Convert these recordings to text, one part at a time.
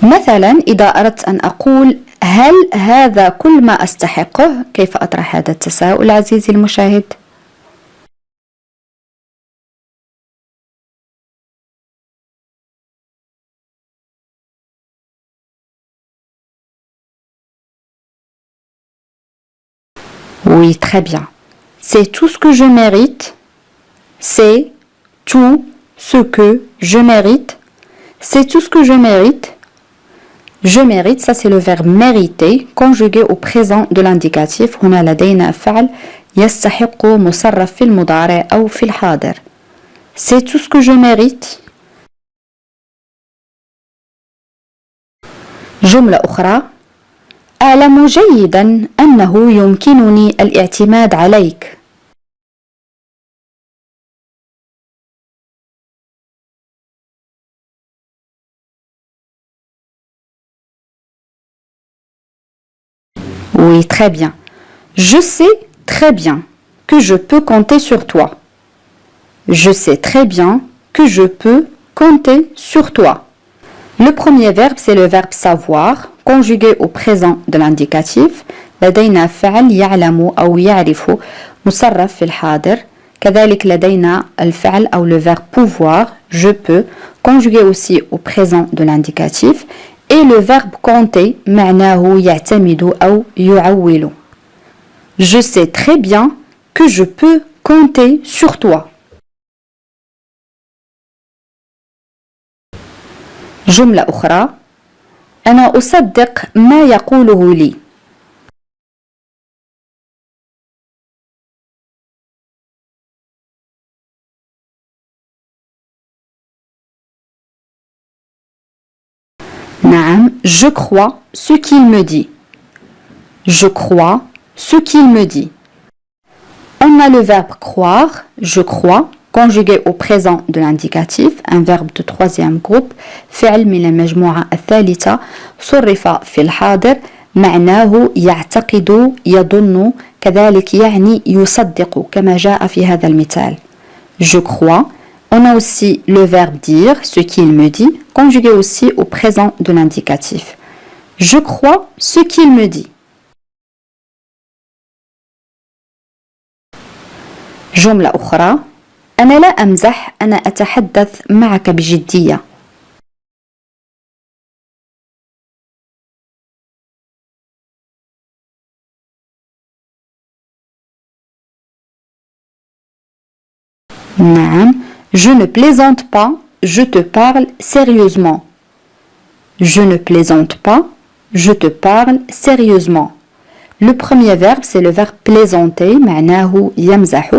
مثلا إذا أردت أن أقول هل هذا كل ما أستحقه؟ كيف أطرح هذا التساؤل عزيزي المشاهد؟ Oui, très bien. C'est tout ce que je mérite. C'est tout ce que je mérite. C'est tout ce que je mérite. Je mérite, ça c'est le verbe mériter conjugué au présent de l'indicatif. هنا لدينا فعل يستحق مصرف في المضارع أو في الحاضر. C'est tout ce que je mérite. جملة أخرى: أعلم جيدا أنه يمكنني الاعتماد عليك. Oui, très bien. Je sais très bien que je peux compter sur toi. Je sais très bien que je peux compter sur toi. Le premier verbe, c'est le verbe savoir, conjugué au présent de l'indicatif. لدينا فعل يعلم أو يعرف مصرف في الحاضر. كذلك لدينا الفعل أو le verbe pouvoir, je peux, conjugué aussi au présent de l'indicatif. Et le verbe compter, معناه يعتمد أو يعول. Je sais très bien que je peux compter sur toi. جملة أخرى: أنا أصدق ما يقوله لي. نعم، je crois ce qu'il me dit. Je crois ce qu'il me dit. On a le verbe croire, je crois, conjugué au présent de l'indicatif, un verbe de troisième groupe. فعل من المجموعة الثالثة صرف في الحاضر. معناه يعتقد، يظن، كذلك يعني يصدق كما جاء في هذا المثال. Je crois. On a aussi le verbe dire, ce qu'il me dit, conjugué aussi au présent de l'indicatif. Je crois ce qu'il me dit. جملة أخرى: أنا لا أمزح، أنا أتحدث معك بجدية. نعم، je ne plaisante pas, je te parle sérieusement. Je ne plaisante pas, je te parle sérieusement. Le premier verbe, c'est le verbe plaisanter, معناه يمزح,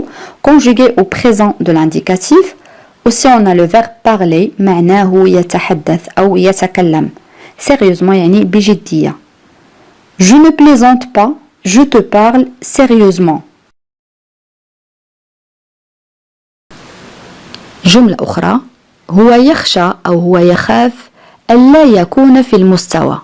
conjugué au présent de l'indicatif. Aussi, on a le verbe parler, معناه يتحدث أو يتكلم. Sérieusement, يعني بجدية. Je ne plaisante pas, je te parle sérieusement. جملة أخرى: هو يخشى أو هو يخاف ألا يكون في المستوى.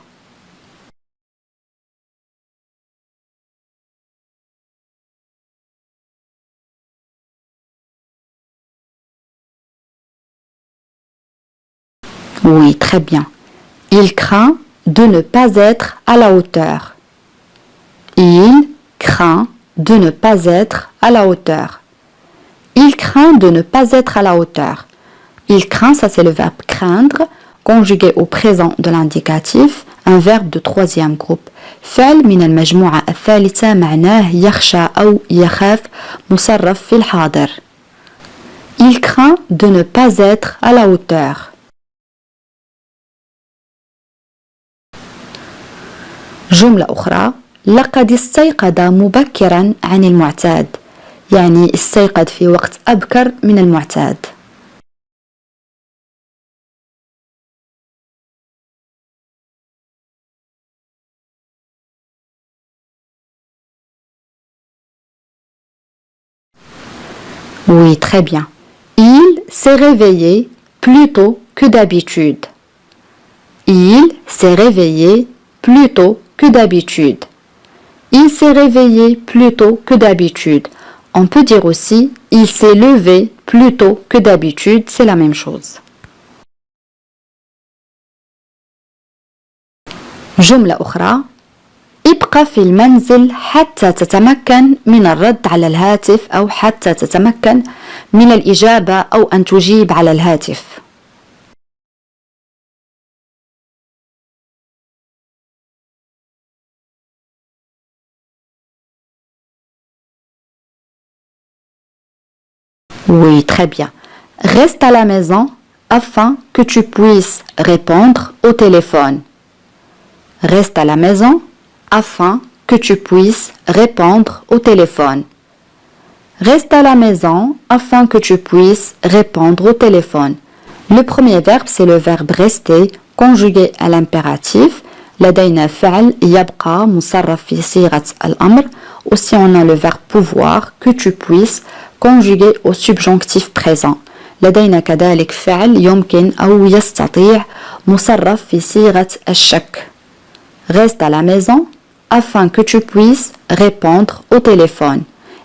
Oui, très bien. Il craint de ne pas être à la hauteur. Il craint de ne pas être à la hauteur. Il craint de ne pas être à la hauteur. Il craint, ça c'est le verbe craindre, conjugué au présent de l'indicatif, un verbe de troisième groupe. فعل من المجموعة الثالثة معناه يخشى أو يخاف مصرف في الحاضر. Il craint de ne pas être à la hauteur. جملة أخرى: لقد استيقظ مبكرا عن المعتاد. يعني استيقظ في وقت أبكر من المعتاد. Oui, très bien. Il s'est réveillé plus tôt que d'habitude. Il s'est réveillé plus tôt que d'habitude. Il s'est réveillé plus tôt que d'habitude. On peut dire aussi il s'est levé plus tôt que d'habitude, c'est la même chose. جملة أخرى: ابقى في المنزل حتى تتمكن من الرد على الهاتف أو حتى تتمكن من الإجابة أو أن تجيب على الهاتف. Oui, très bien. Reste à la maison afin que tu puisses répondre au téléphone. Reste à la maison afin que tu puisses répondre au téléphone. Reste à la maison afin que tu puisses répondre au téléphone. Le premier verbe, c'est le verbe rester, conjugué à l'impératif. لدينا فعل يبقى مصرف في صيغة الأمر. Aussi, on a le verbe pouvoir, que tu puisses, conjugué au subjonctif présent. لدينا كذلك فعل يمكن أو يستطيع مصرف في صيغة الشك. Reste à la maison afin que tu puisses répondre au téléphone.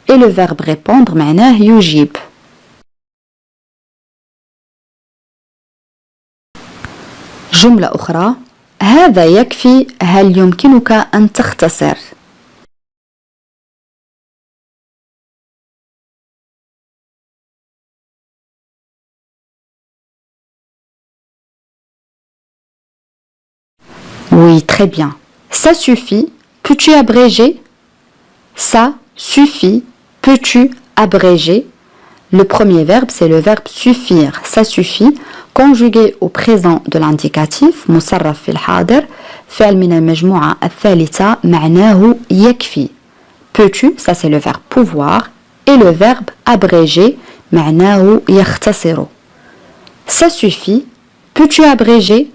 Et le verbe répondre معناه يجيب. جملة أخرى: هذا يكفي، هل يمكنك أن تختصر؟ Oui, très bien. Ça suffit. Peux-tu abréger? Ça suffit. Peux-tu abréger? Le premier verbe, c'est le verbe suffire. Ça suffit. Conjugué au présent de l'indicatif. مصرف في الحاضر. فعل من المجموعة الثالثة معناه يكفي. Peux-tu? Ça c'est le verbe pouvoir. Et le verbe abréger معناه يختصر. Ça suffit. Peux-tu abréger?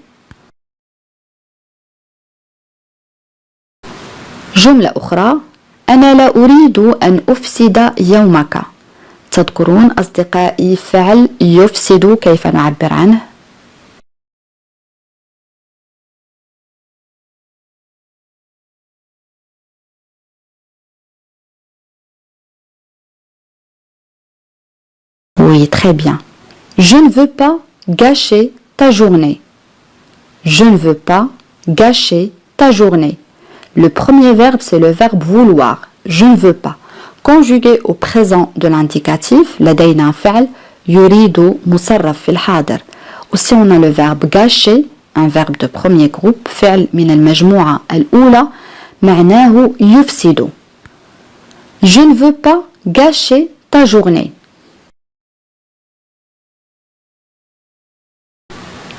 جملة أخرى: أنا لا أريد أن أفسد يومك. تذكرون أصدقائي فعل يفسد كيف نعبر عنه؟ Oui, très bien. Je ne veux pas gâcher ta journée. Je ne veux pas gâcher ta journée. Le premier verbe, c'est le verbe vouloir. Je ne veux pas. Conjugué au présent de l'indicatif, لدينا فعل يريد مصرف في الحاضر. Aussi, on a le verbe gâcher, un verbe de premier groupe, فعل من المجموعة الأولى معناه يفسد. Je ne veux pas gâcher ta journée.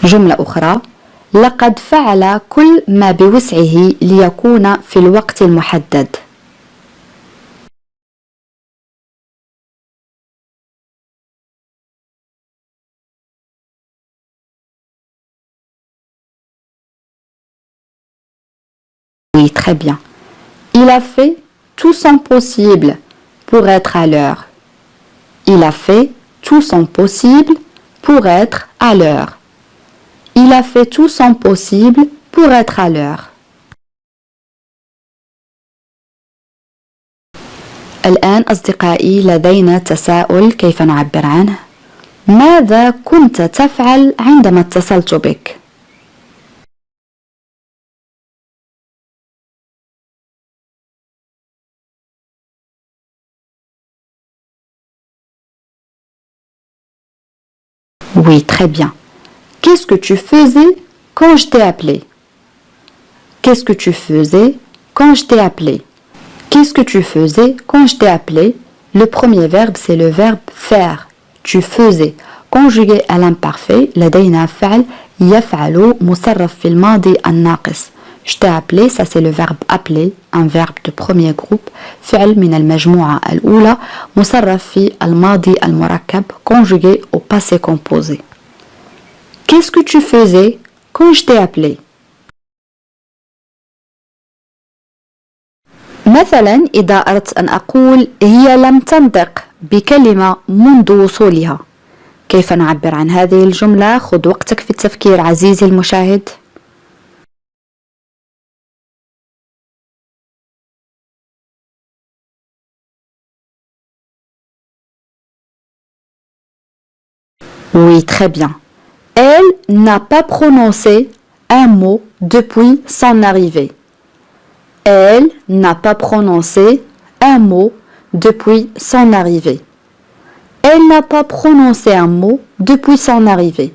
جملة أخرى: لقد فعل كل ما بوسعه ليكون في الوقت المحدد. Oui, très bien. Il a fait tout son possible pour être à l'heure. Il a fait tout son possible pour être à l'heure. Il a fait tout son possible pour être à l'heure. الآن أصدقائي لدينا تساؤل كيف نعبر عنه. ماذا كنت تفعل عندما اتصلت بك؟ Oui, très bien. Qu'est-ce que tu faisais quand je t'ai appelé? Qu'est-ce que tu faisais quand je t'ai appelé? Qu'est-ce que tu faisais quand je t'ai appelé? Le premier verbe, c'est le verbe faire. Tu faisais. Conjugué à l'imparfait, لدينا فعل يفعل مصرف في الماضي الناقص. Je t'ai appelé, ça c'est le verbe appeler, un verbe de premier groupe. فعل من المجموعة الأولى مصرف في الماضي المركب, conjugué au passé composé. Qu'est-ce que tu faisais quand je t'ai appelé? مثلا إذا أردت أن أقول هي لم تنطق بكلمة منذ وصولها، كيف نعبر عن هذه الجملة؟ خذ وقتك في التفكير عزيزي المشاهد. Oui, très bien. Elle n'a pas prononcé un mot depuis son arrivée. Elle n'a pas prononcé un mot depuis son arrivée. Elle n'a pas prononcé un mot depuis son arrivée.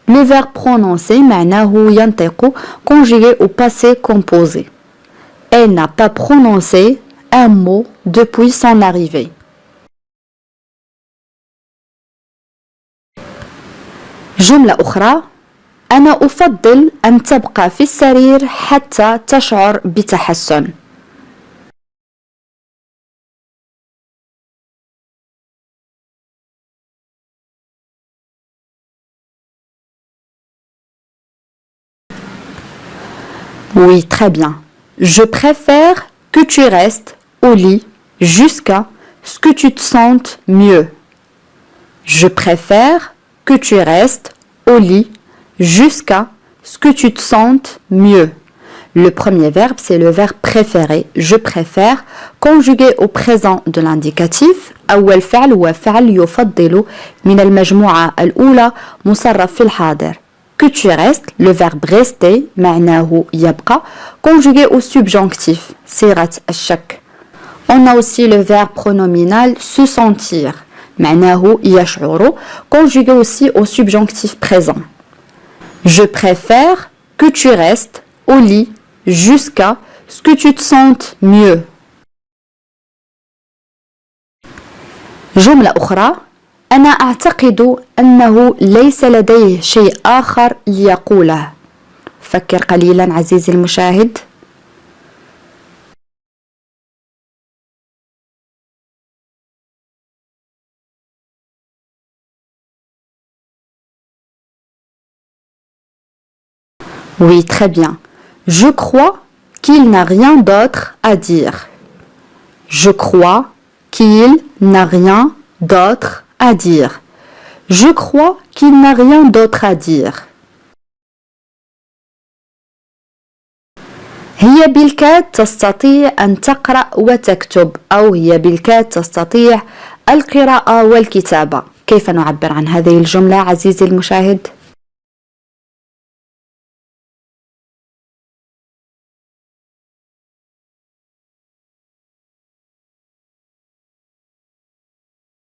Le verbe prononcer معناه ينطق conjugué au passé composé. Elle n'a pas prononcé un mot depuis son arrivée. جملة أخرى أنا أفضل أن تبقى في السرير حتى تشعر بتحسن. Oui, très bien. Je préfère que tu restes au lit jusqu'à ce que tu te sentes mieux. Je préfère que tu restes au lit jusqu'à ce que tu te sentes mieux. Le premier verbe, c'est le verbe préférer. Je préfère, conjugué au présent de l'indicatif. أول فعل هو فعل يفضل من المجموعة الأولى مصرف في الحاضر. Que tu restes, le verbe rester, معناه يبقى, conjugué au subjonctif, صيغة الشك. On a aussi le verbe pronominal se sentir, معناه يشعر, conjugué aussi au subjonctif présent. Je préfère que tu restes au lit jusqu'à ce que tu te sentes mieux. جملة أخرى أنا أعتقد أنه ليس لديه شيء آخر ليقوله. فكر قليلا عزيزي المشاهد. Oui, très bien. Je crois qu'il n'a rien d'autre à dire. Je crois qu'il n'a rien d'autre à dire. Je crois qu'il n'a rien d'autre à dire. هي بالكاد تستطيع أن تقرأ وتكتب أو هي بالكاد تستطيع القراءة والكتابة. كيف نعبر عن هذه الجملة عزيزي المشاهد؟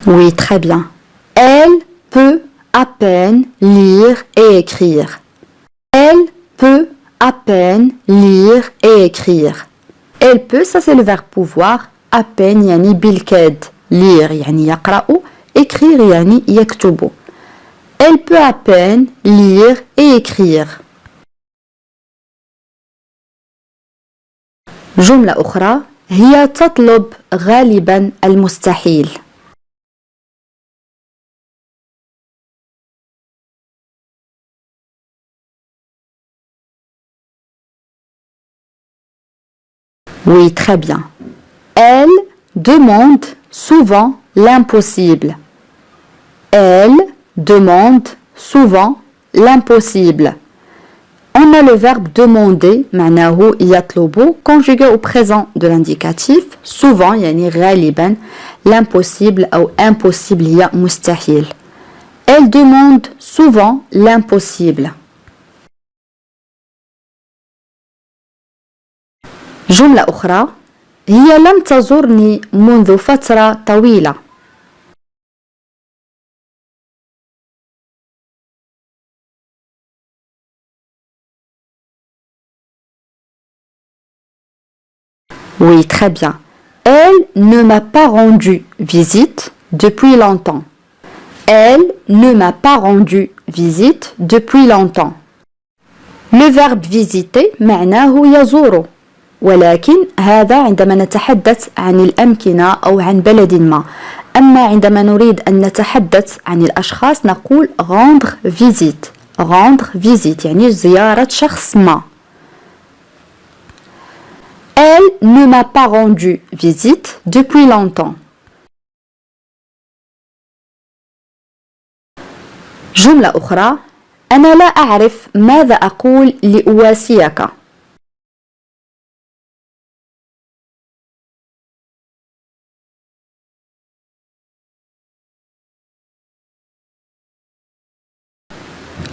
Oui, très bien. Elle peut à peine lire et écrire. Elle peut à peine lire et écrire. Elle peut, ça c'est le verbe pouvoir. À peine يعني بالكاد. Lire يعني يقرأ. Écrire يعني يكتب. Elle peut à peine lire et écrire. جملة أخرى هي تطلب غالبا المستحيل. Oui, très bien. Elle demande souvent l'impossible. Elle demande souvent l'impossible. On a le verbe demander, معناه يطلب, conjugué au présent de l'indicatif. Souvent, يعني غالبا, l'impossible ou impossible هي مستحيل. Elle demande souvent l'impossible. جملة أخرى هي لم تزرني منذ فترة طويلة. Oui, très bien. Elle ne m'a pas rendu visite depuis longtemps. Elle ne m'a pas rendu visite depuis longtemps. Le verbe visiter معناه يزور. ولكن هذا عندما نتحدث عن الأمكنة أو عن بلد ما. أما عندما نريد أن نتحدث عن الأشخاص نقول rendre visite. Rendre visite يعني زيارة شخص ما. Elle ne m'a pas rendu visite depuis longtemps. جملة أخرى أنا لا أعرف ماذا أقول لأواسيك.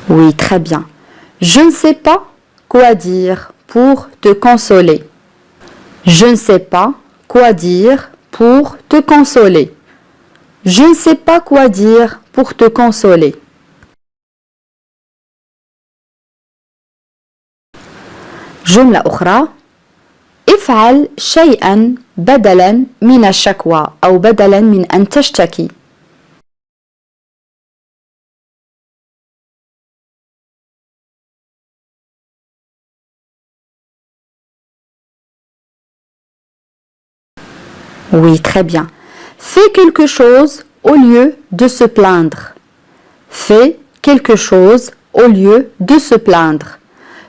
Oui, très bien. Je ne sais pas quoi dire pour te consoler. Je ne sais pas quoi dire pour te consoler. Je ne sais pas quoi dire pour te consoler. جملة أخرى افعل شيئا بدلا من الشكوى أو بدلا من أن تشتكي. Oui, très bien. Fais quelque chose au lieu de se plaindre. Fais quelque chose au lieu de se plaindre.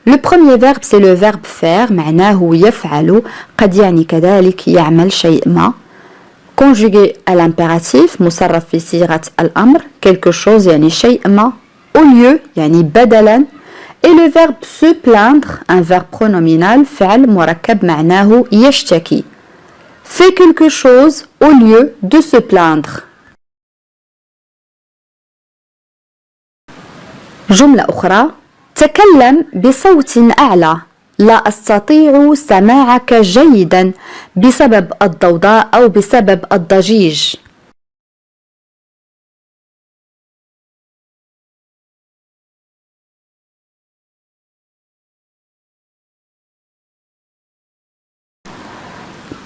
Le premier verbe c'est le verbe faire معناه يفعل قد يعني كذلك يعمل شيء ما conjugué à l'impératif مصرف في صيغة الأمر quelque chose يعني شيء ما au lieu يعني بدلا et le verbe se plaindre un verbe pronominal فعل مركب معناه يشتكي. Fais quelque chose au lieu de se plaindre. جملة أخرى تكلم بصوت أعلى لا أستطيع سماعك جيدا بسبب الضوضاء أو بسبب الضجيج.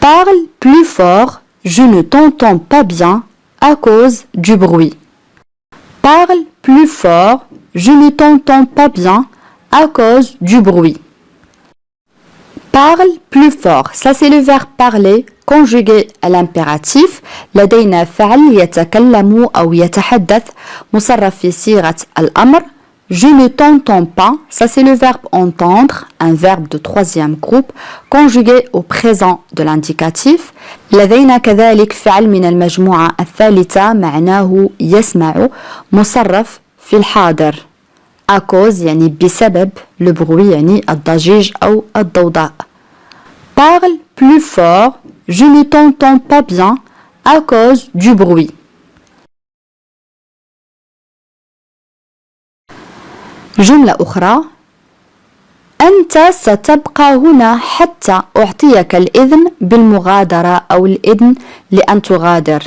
Parle plus fort, je ne t'entends pas bien à cause du bruit. Parle plus fort, je ne t'entends pas bien à cause du bruit. Parle plus fort, ça c'est le verbe parler conjugué à l'impératif. لدينا فعل يتكلم أو يتحدث مصرف في صيغة الأمر. Je ne t'entends pas, ça c'est le verbe entendre, un verbe de troisième groupe conjugué au présent de l'indicatif. لدينا كذلك فعل من المجموعة الثالثة معناه يسمع مصرف في الحاضر. à cause يعني بسبب le bruit يعني الضجيج أو الضوضاء. Parle plus fort, je ne t'entends pas bien à cause du bruit. جملة أخرى أنت ستبقى هنا حتى أعطيك الإذن بالمغادرة أو الإذن لأن تغادر.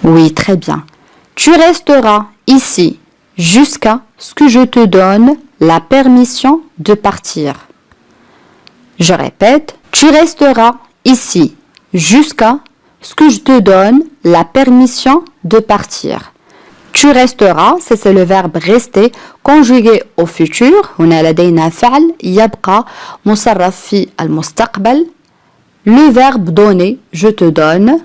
Oui, très bien. Tu resteras ici jusqu'à ce que je te donne la permission de partir. Je répète, tu resteras ici jusqu'à ce que je te donne la permission de partir. Tu resteras, c'est le verbe rester conjugué au futur. هنا لدينا فعل يبقى مصرف في المستقبل. Le verbe donner, je te donne,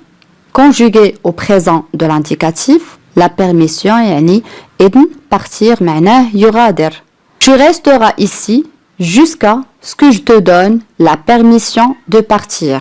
conjugué au présent de l'indicatif. La permission يعني إذن partir معناه يغادر. Tu resteras ici jusqu'à ce que je te donne la permission de partir.